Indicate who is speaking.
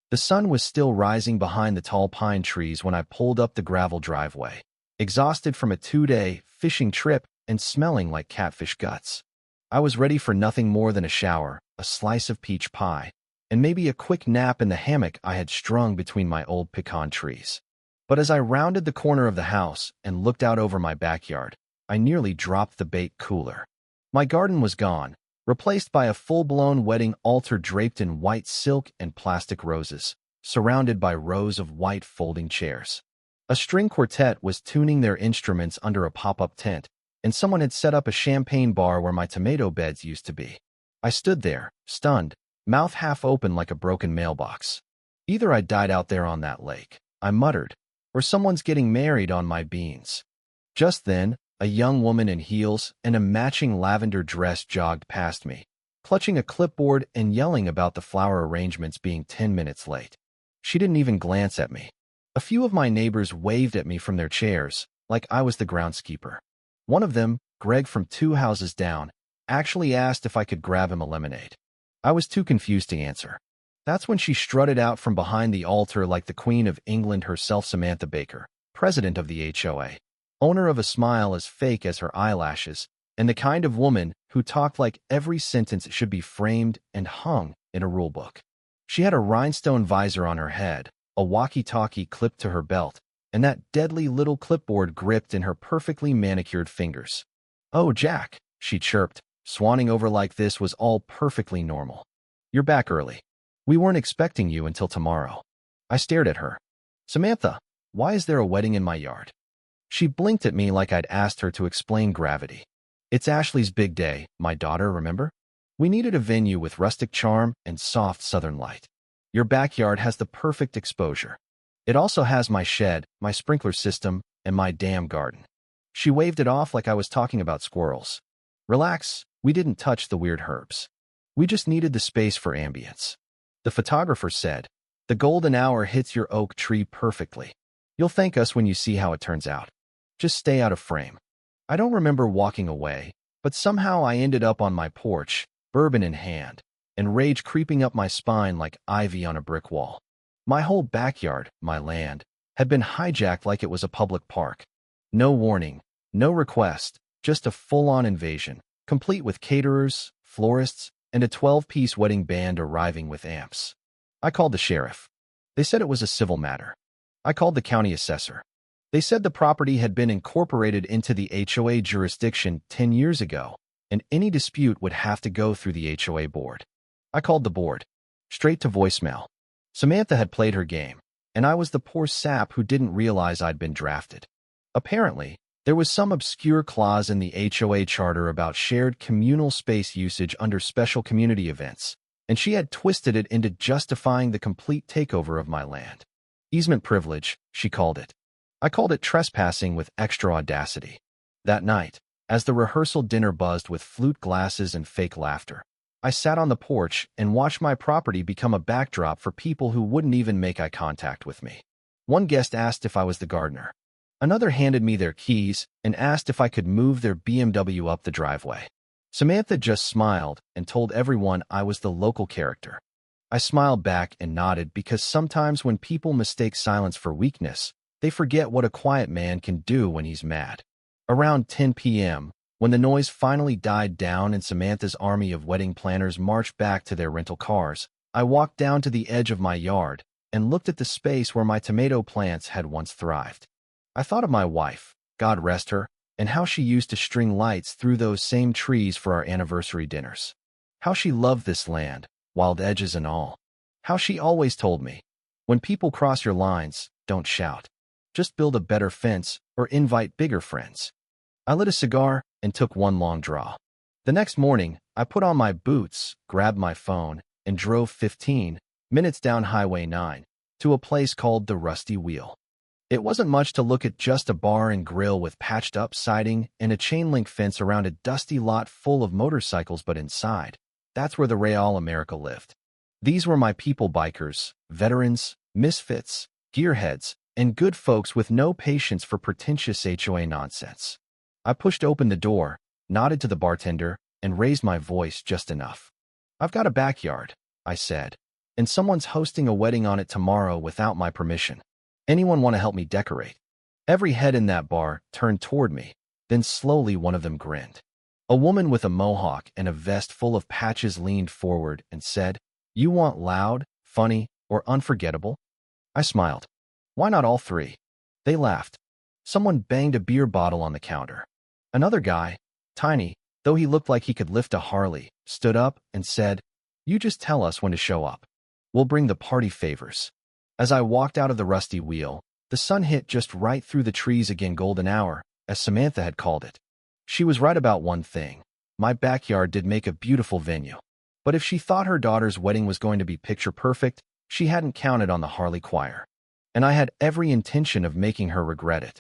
Speaker 1: The sun was still rising behind the tall pine trees when I pulled up the gravel driveway, exhausted from a 2-day fishing trip and smelling like catfish guts. I was ready for nothing more than a shower, a slice of peach pie, and maybe a quick nap in the hammock I had strung between my old pecan trees. But as I rounded the corner of the house and looked out over my backyard, I nearly dropped the bait cooler. My garden was gone, replaced by a full-blown wedding altar draped in white silk and plastic roses, surrounded by rows of white folding chairs. A string quartet was tuning their instruments under a pop-up tent, and someone had set up a champagne bar where my tomato beds used to be. I stood there, stunned, mouth half open like a broken mailbox. Either I died out there on that lake, I muttered, or someone's getting married on my beans. Just then, a young woman in heels and a matching lavender dress jogged past me, clutching a clipboard and yelling about the flower arrangements being 10 minutes late. She didn't even glance at me. A few of my neighbors waved at me from their chairs, like I was the groundskeeper. One of them, Greg from 2 houses down, actually asked if I could grab him a lemonade. I was too confused to answer. That's when she strutted out from behind the altar like the Queen of England herself, Samantha Baker, president of the HOA, owner of a smile as fake as her eyelashes, and the kind of woman who talked like every sentence should be framed and hung in a rulebook. She had a rhinestone visor on her head, a walkie-talkie clipped to her belt, and that deadly little clipboard gripped in her perfectly manicured fingers. "Oh, Jack," she chirped, swanning over like this was all perfectly normal. "You're back early. We weren't expecting you until tomorrow." I stared at her. "Samantha, why is there a wedding in my yard?" She blinked at me like I'd asked her to explain gravity. "It's Ashley's big day, my daughter, remember? We needed a venue with rustic charm and soft southern light. Your backyard has the perfect exposure. It also has my shed, my sprinkler system, and my damn garden." She waved it off like I was talking about squirrels. "Relax, we didn't touch the weird herbs. We just needed the space for ambience." The photographer said, "The golden hour hits your oak tree perfectly. You'll thank us when you see how it turns out. Just stay out of frame." I don't remember walking away, but somehow I ended up on my porch, bourbon in hand, and rage creeping up my spine like ivy on a brick wall. My whole backyard, my land, had been hijacked like it was a public park. No warning, no request, just a full-on invasion, complete with caterers, florists, and a 12-piece wedding band arriving with amps. I called the sheriff. They said it was a civil matter. I called the county assessor. They said the property had been incorporated into the HOA jurisdiction 10 years ago, and any dispute would have to go through the HOA board. I called the board. Straight to voicemail. Samantha had played her game, and I was the poor sap who didn't realize I'd been drafted. Apparently, there was some obscure clause in the HOA charter about shared communal space usage under special community events, and she had twisted it into justifying the complete takeover of my land. Easement privilege, she called it. I called it trespassing with extra audacity. That night, as the rehearsal dinner buzzed with flute glasses and fake laughter, I sat on the porch and watched my property become a backdrop for people who wouldn't even make eye contact with me. One guest asked if I was the gardener. Another handed me their keys and asked if I could move their BMW up the driveway. Samantha just smiled and told everyone I was the local character. I smiled back and nodded because sometimes when people mistake silence for weakness, they forget what a quiet man can do when he's mad. Around 10 p.m., when the noise finally died down and Samantha's army of wedding planners marched back to their rental cars, I walked down to the edge of my yard and looked at the space where my tomato plants had once thrived. I thought of my wife, God rest her, and how she used to string lights through those same trees for our anniversary dinners. How she loved this land, wild edges and all. How she always told me, when people cross your lines, don't shout. Just build a better fence or invite bigger friends. I lit a cigar and took one long draw. The next morning, I put on my boots, grabbed my phone, and drove 15 minutes down Highway 9 to a place called the Rusty Wheel. It wasn't much to look at, just a bar and grill with patched-up siding and a chain-link fence around a dusty lot full of motorcycles, but inside, that's where the Real America lived. These were my people, bikers, veterans, misfits, gearheads, and good folks with no patience for pretentious HOA nonsense. I pushed open the door, nodded to the bartender, and raised my voice just enough. "I've got a backyard," I said. and someone's hosting a wedding on it tomorrow without my permission. Anyone want to help me decorate? Every head in that bar turned toward me. Then slowly one of them grinned. A woman with a mohawk and a vest full of patches leaned forward and said, "You want loud, funny, or unforgettable?" I smiled. "Why not all three?" They laughed. Someone banged a beer bottle on the counter. Another guy, tiny, though he looked like he could lift a Harley, stood up and said, "You just tell us when to show up. We'll bring the party favors." As I walked out of the rusty wheel, the sun hit just right through the trees again, golden hour, as Samantha had called it. She was right about one thing. My backyard did make a beautiful venue. But if she thought her daughter's wedding was going to be picture perfect, she hadn't counted on the Harley choir. And I had every intention of making her regret it.